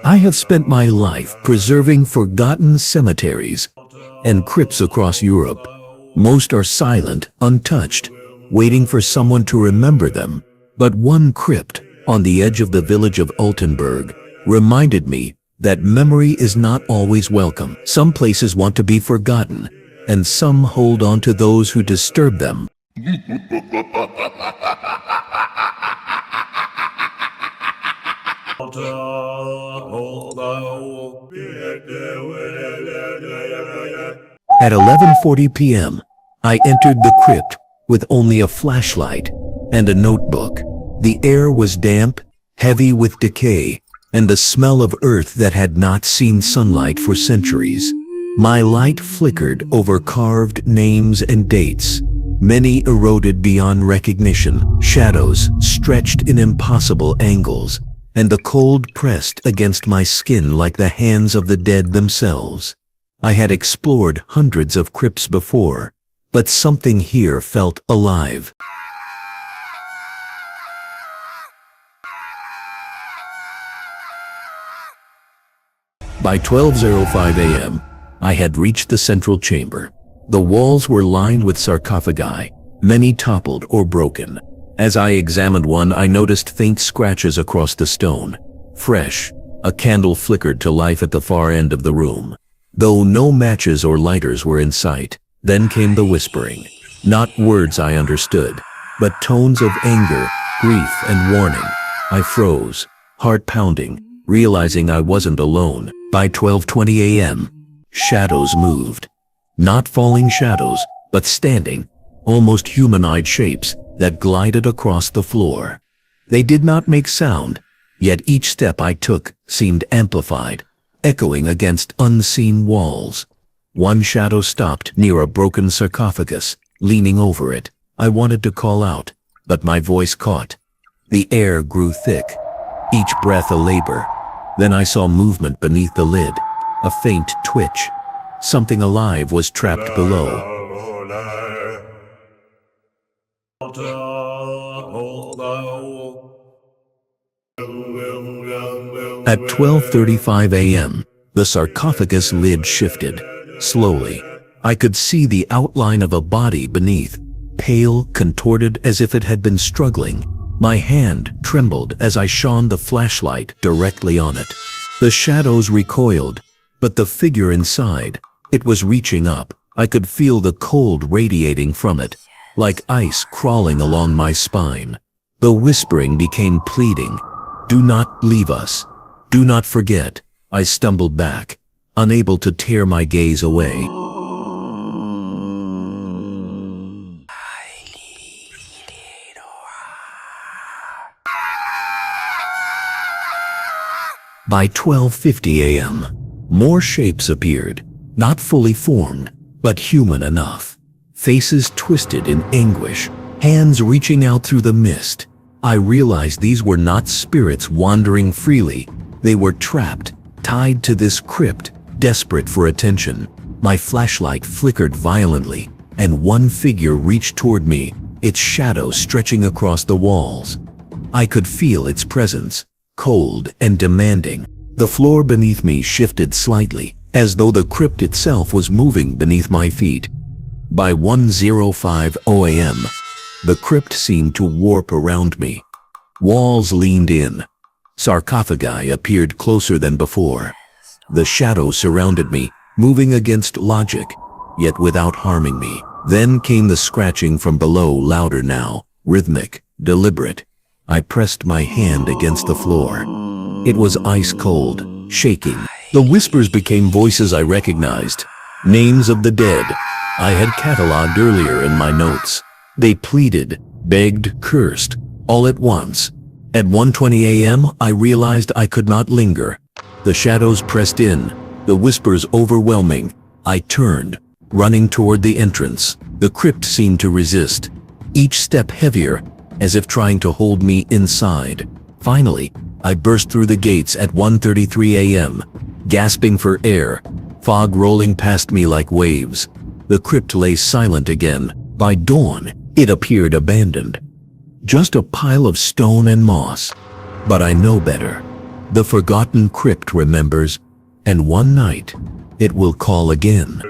I have spent my life preserving forgotten cemeteries and crypts across Europe. Most are silent, untouched, waiting for someone to remember them. But one crypt, on the edge of the village of Altenburg, reminded me that memory is not always welcome. Some places want to be forgotten, and some hold on to those who disturb them. At 11:40 p.m., I entered the crypt with only a flashlight and a notebook. The air was damp, heavy with decay, and the smell of earth that had not seen sunlight for centuries. My light flickered over carved names and dates. Many eroded beyond recognition, shadows stretched in impossible angles, and the cold pressed against my skin like the hands of the dead themselves. I had explored hundreds of crypts before, but something here felt alive. By 12:05 a.m., I had reached the central chamber. The walls were lined with sarcophagi, many toppled or broken. As I examined one, I noticed faint scratches across the stone. Fresh, a candle flickered to life at the far end of the room, though no matches or lighters were in sight. Then came the whispering. Not words I understood, but tones of anger, grief, and warning. I froze, heart pounding, realizing I wasn't alone. By 12:20 a.m., shadows moved. Not falling shadows, but standing, almost humanoid shapes that glided across the floor. They did not make sound, yet each step I took seemed amplified, echoing against unseen walls. One shadow stopped near a broken sarcophagus, leaning over it. I wanted to call out, but my voice caught. The air grew thick, each breath a labor. Then I saw movement beneath the lid, a faint twitch. Something alive was trapped below. At 12:35 a.m., the sarcophagus lid shifted. Slowly, I could see the outline of a body beneath, pale, contorted as if it had been struggling. My hand trembled as I shone the flashlight directly on it. The shadows recoiled, but the figure inside, it was reaching up. I could feel the cold radiating from it, like ice crawling along my spine. The whispering became pleading. "Do not leave us. Do not forget." I stumbled back, unable to tear my gaze away. By 12:50 a.m., more shapes appeared, not fully formed, but human enough. Faces twisted in anguish, hands reaching out through the mist. I realized these were not spirits wandering freely. They were trapped, tied to this crypt, desperate for attention. My flashlight flickered violently, and one figure reached toward me, its shadow stretching across the walls. I could feel its presence, cold and demanding. The floor beneath me shifted slightly, as though the crypt itself was moving beneath my feet. By 1:05 a.m., the crypt seemed to warp around me. Walls leaned in. Sarcophagi appeared closer than before. The shadows surrounded me, moving against logic, yet without harming me. Then came the scratching from below, louder now, rhythmic, deliberate. I pressed my hand against the floor. It was ice cold, shaking. The whispers became voices I recognized. Names of the dead I had cataloged earlier in my notes. They pleaded, begged, cursed, all at once. At 1:20 a.m., I realized I could not linger. The shadows pressed in, the whispers overwhelming. I turned, running toward the entrance. The crypt seemed to resist, each step heavier, as if trying to hold me inside. Finally, I burst through the gates at 1:33 a.m., gasping for air, fog rolling past me like waves. The crypt lay silent again. By dawn, it appeared abandoned. Just a pile of stone and moss. But I know better. The Forgotten Crypt remembers, and one night, it will call again.